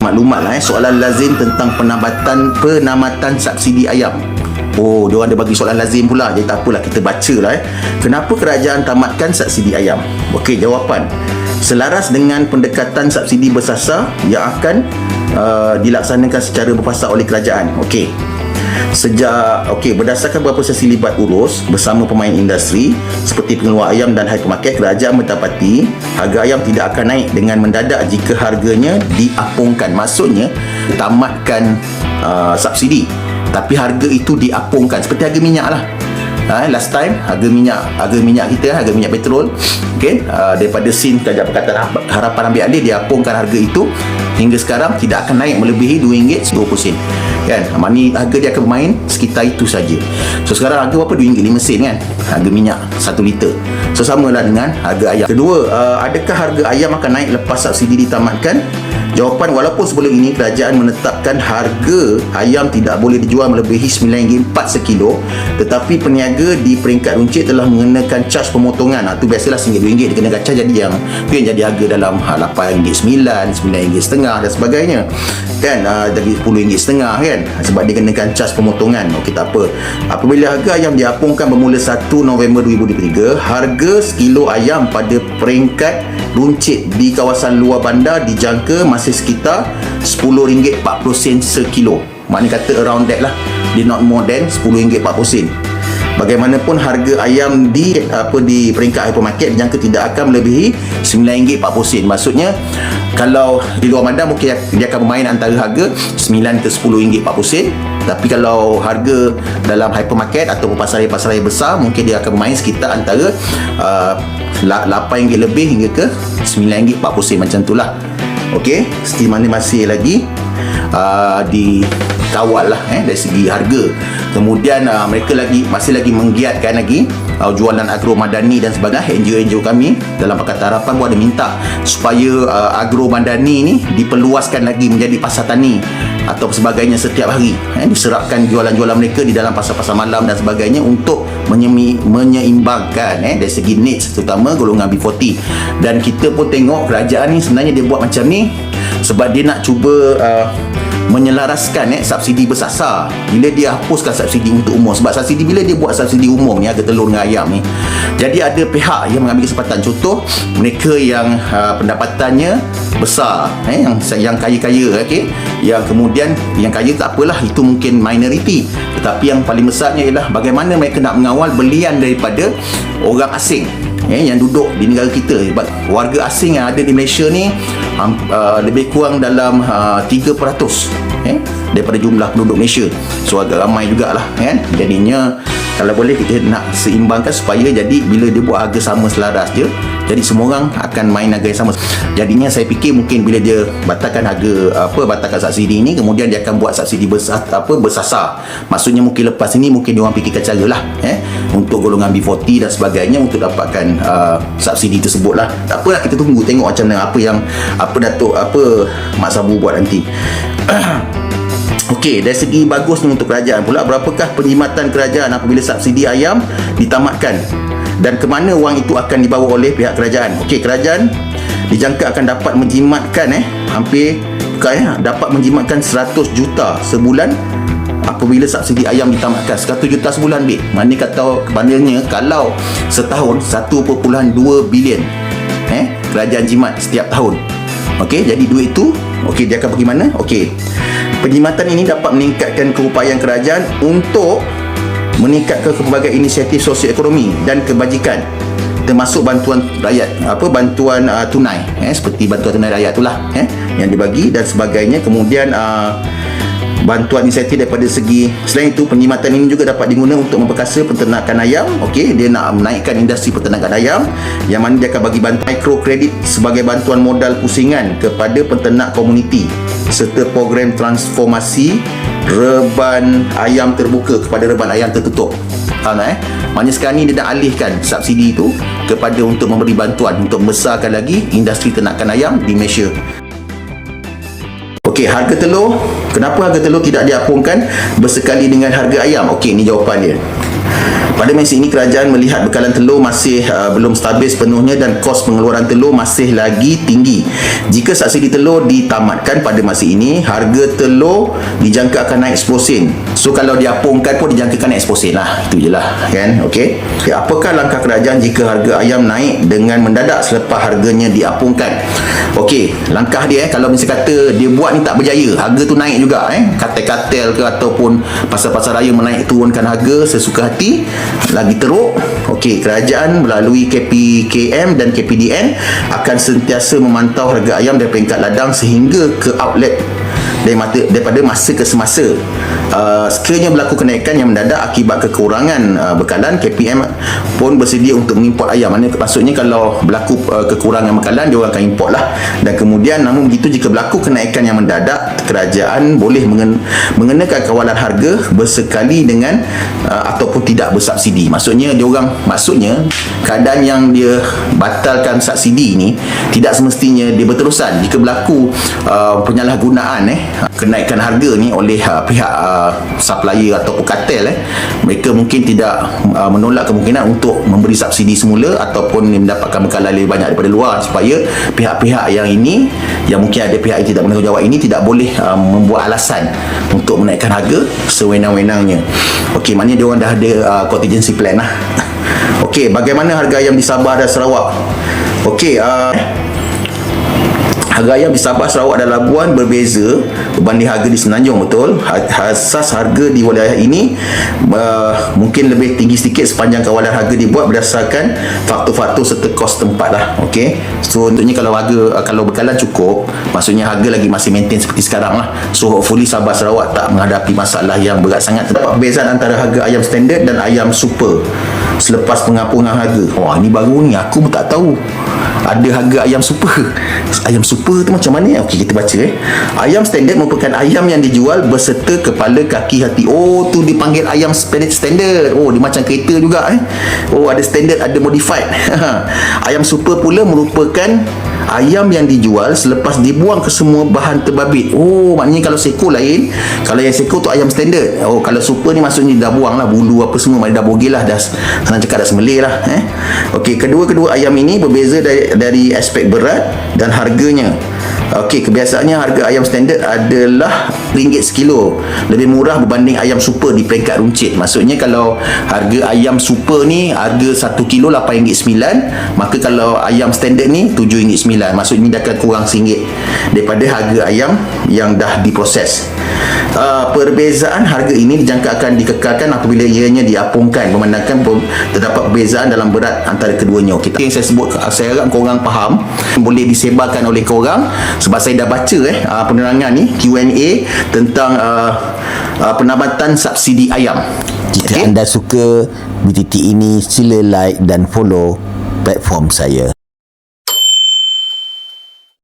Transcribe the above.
maklumat lah soalan lazim tentang penamatan subsidi ayam. Oh, dia ada bagi soalan lazim pula. Jadi tak apalah, kita baca lah. Kenapa kerajaan tamatkan subsidi ayam? Okey, jawapan. Selaras dengan pendekatan subsidi bersasar yang akan dilaksanakan secara berfasar oleh kerajaan. Okey. Berdasarkan beberapa sesi libat urus bersama pemain industri seperti pengeluar ayam dan hypermarket, kerajaan mendapati harga ayam tidak akan naik dengan mendadak jika harganya diapungkan. Maksudnya tamatkan subsidi, tapi harga itu diapungkan seperti harga minyak lah. Last time harga minyak kita, harga minyak petrol, daripada SIN Kerajaan Pakatan Harapan ambil alih, dia apungkan harga itu hingga sekarang tidak akan naik melebihi RM2.20 kan. Maknanya harga dia akan bermain sekitar itu saja. So sekarang harga berapa? RM2.05 kan harga minyak 1 liter. So samalah dengan harga ayam. Kedua, adakah harga ayam akan naik lepas subsidi ditamatkan? Jawapan, walaupun sebelum ini kerajaan menetapkan harga ayam tidak boleh dijual melebihi RM9.4 sekilo, tetapi peniaga di peringkat runcit telah mengenakan caj pemotongan. Itu biasalah RM1 dia kenakan caj, jadi yang jadi harga dalam RM8.9, RM9.5 dan sebagainya kan, dari RM10.5 kan, sebab dia kenakan caj pemotongan. Okey, tak apa. Apabila harga ayam diapungkan bermula 1 November 2023, harga sekilo ayam pada peringkat runcit di kawasan luar bandar dijangka masih sekitar RM10.40 sekilo. Maknanya kata around that lah, dia not more than RM10.40. Bagaimanapun harga ayam di peringkat hypermarket dijangka tidak akan melebihi RM9.40. Maksudnya kalau di luar bandar mungkin dia akan bermain antara harga RM9 ke RM10.40. Tapi kalau harga dalam hypermarket atau pasar-pasar besar, mungkin dia akan bermain sekitar antara RM8 lebih hingga ke RM9.40, macam itulah. Okey, masih lagi dikawal lah dari segi harga. Kemudian mereka masih lagi menggiatkan lagi jualan agro madani dan sebagainya. NGO kami dalam Pakatan Harapan pun ada minta supaya agro madani ni diperluaskan lagi menjadi pasar tani atau sebagainya setiap hari. Diserapkan jualan-jualan mereka di dalam pasar-pasar malam dan sebagainya untuk menyeimbangkan dari segi needs, terutama golongan B40. Dan kita pun tengok kerajaan ni sebenarnya dia buat macam ni sebab dia nak cuba menyelaraskan subsidi bersasar. Bila dia hapuskan subsidi untuk umum, sebab subsidi, bila dia buat subsidi umum ni, harga telur dengan ayam ni, jadi ada pihak yang mengambil kesempatan. Contoh, mereka yang pendapatannya besar, yang kaya-kaya, yang kemudian yang kaya tak apalah, itu mungkin minoriti, tetapi yang paling besarnya ialah bagaimana mereka nak mengawal belian daripada orang asing yang duduk di negara kita. Sebab warga asing yang ada di Malaysia ni lebih kurang dalam 3% daripada jumlah penduduk Malaysia. So agak ramai jugalah kan. Jadinya kalau boleh kita nak seimbangkan supaya jadi bila dia buat harga sama selaras je, jadi semua orang akan main harga yang sama. Jadinya saya fikir mungkin bila dia batalkan batalkan subsidi ni, kemudian dia akan buat subsidi bersasar. Maksudnya mungkin lepas ini mungkin dia orang fikirkan cara lah untuk golongan B40 dan sebagainya untuk dapatkan subsidi tersebut lah. Tak apalah, kita tunggu tengok macam mana apa Mak Sabu buat nanti. Okey, dari segi bagusnya untuk kerajaan pula, berapakah penjimatan kerajaan apabila subsidi ayam ditamatkan dan ke mana wang itu akan dibawa oleh pihak kerajaan? Okey, kerajaan dijangka akan dapat menjimatkan dapat menjimatkan 100 juta sebulan apabila subsidi ayam ditamatkan. 100 juta sebulan, maknanya kalau setahun 1.2 bilion kerajaan jimat setiap tahun. Okey, jadi duit itu dia akan pergi mana? Okey, penjimatan ini dapat meningkatkan keupayaan kerajaan untuk meningkatkan pelbagai inisiatif sosioekonomi dan kebajikan, termasuk bantuan rakyat, bantuan tunai, seperti bantuan tunai rakyat itulah yang dibagi dan sebagainya. Kemudian bantuan insentif daripada segi, selain itu penjimatan ini juga dapat digunakan untuk memperkasa peternakan ayam. Okey, dia nak menaikkan industri peternakan ayam, yang mana dia akan bagi bantuan mikrokredit sebagai bantuan modal pusingan kepada peternak komuniti, serta program transformasi reban ayam terbuka kepada reban ayam tertutup. Maknanya sekarang ni dia nak alihkan subsidi itu kepada untuk memberi bantuan untuk membesarkan lagi industri ternakan ayam di Malaysia. Okey, harga telur. Kenapa harga telur tidak diapungkan bersekali dengan harga ayam? Okey, ni jawapan dia. Pada masa ini kerajaan melihat bekalan telur masih belum stabil sepenuhnya dan kos pengeluaran telur masih lagi tinggi. Jika subsidi telur ditamatkan pada masa ini, harga telur dijangka akan naik 10%. So kalau diapungkan pun dijangkakan naik 10% lah. Itu je lah kan. Okey. Apakah langkah kerajaan jika harga ayam naik dengan mendadak selepas harganya diapungkan? Okey, langkah dia kalau misalnya kata dia buat ni tak berjaya, harga tu naik juga katel-katel ke ataupun pasar-pasar raya menaik turunkan harga sesuka hati, lagi teruk. Okey, kerajaan melalui KPKM dan KPDN akan sentiasa memantau harga ayam dari peringkat ladang sehingga ke outlet daripada masa ke semasa. Sekiranya berlaku kenaikan yang mendadak akibat kekurangan bekalan, KPM pun bersedia untuk mengimport ayam. Maksudnya kalau berlaku kekurangan bekalan, dia orang akan import lah. Dan kemudian namun begitu, jika berlaku kenaikan yang mendadak, kerajaan boleh mengenakan kawalan harga bersekali dengan ataupun tidak bersubsidi. Maksudnya keadaan yang dia batalkan subsidi ni tidak semestinya dia berterusan. Jika berlaku penyalahgunaan kenaikan harga ni oleh pihak supplier ataupun kartel, mereka mungkin tidak menolak kemungkinan untuk memberi subsidi semula ataupun mendapatkan bekalan lebih banyak daripada luar, supaya pihak-pihak yang mungkin ada pihak yang tidak bertanggungjawab ini tidak boleh membuat alasan untuk menaikkan harga sewenang-wenangnya. Okey, maknanya dia orang dah ada contingency plan lah. Okey, bagaimana harga ayam di Sabah dan Sarawak? Okey, harga ayam di Sabah, Sarawak dan Labuan berbeza berbanding harga di Semenanjung, betul. Asas harga di wilayah ini mungkin lebih tinggi sedikit sepanjang kawalan harga dibuat berdasarkan faktor-faktor serta kos tempat lah. Okey. So untuknya kalau bekalan cukup, maksudnya harga lagi masih maintain seperti sekarang lah. So hopefully Sabah Sarawak tak menghadapi masalah yang berat sangat. Terdapat perbezaan antara harga ayam standard dan ayam super selepas pengampungan harga. Wah, ini baru ni, aku pun tak tahu ada harga ayam super. Ayam super tu macam mana? Okey, kita baca. Ayam standard merupakan ayam yang dijual berserta kepala, kaki, hati. Oh, tu dipanggil ayam standard. Oh, dia macam kereta juga Oh, ada standard, ada modified. Ayam super pula merupakan ayam yang dijual selepas dibuang ke semua bahan terbabit. Oh, maknanya kalau seko lain. Kalau yang seko tu ayam standard. Oh, kalau super ni maksudnya dah buang lah bulu apa semua, dah bogel lah, dah senang cakap dah sembelih lah. Okey, kedua ayam ini berbeza dari aspek berat dan harganya. Okey, kebiasaannya harga ayam standard adalah RM1 sekilo, lebih murah berbanding ayam super di peringkat runcit. Maksudnya kalau harga ayam super ni harga 1 kilo RM8.9, maka kalau ayam standard ni RM7.9. Maksudnya dia akan kurang RM1 daripada harga ayam yang dah diproses. Perbezaan harga ini dijangka akan dikekalkan apabila ianya diapungkan, memandangkan terdapat perbezaan dalam berat antara keduanya. Okey, yang saya sebut, saya harap korang faham, boleh disebarkan oleh korang sebab saya dah baca penerangan ni, Q&A tentang penambatan subsidi ayam. Jika anda suka BTT ini, sila like dan follow platform saya.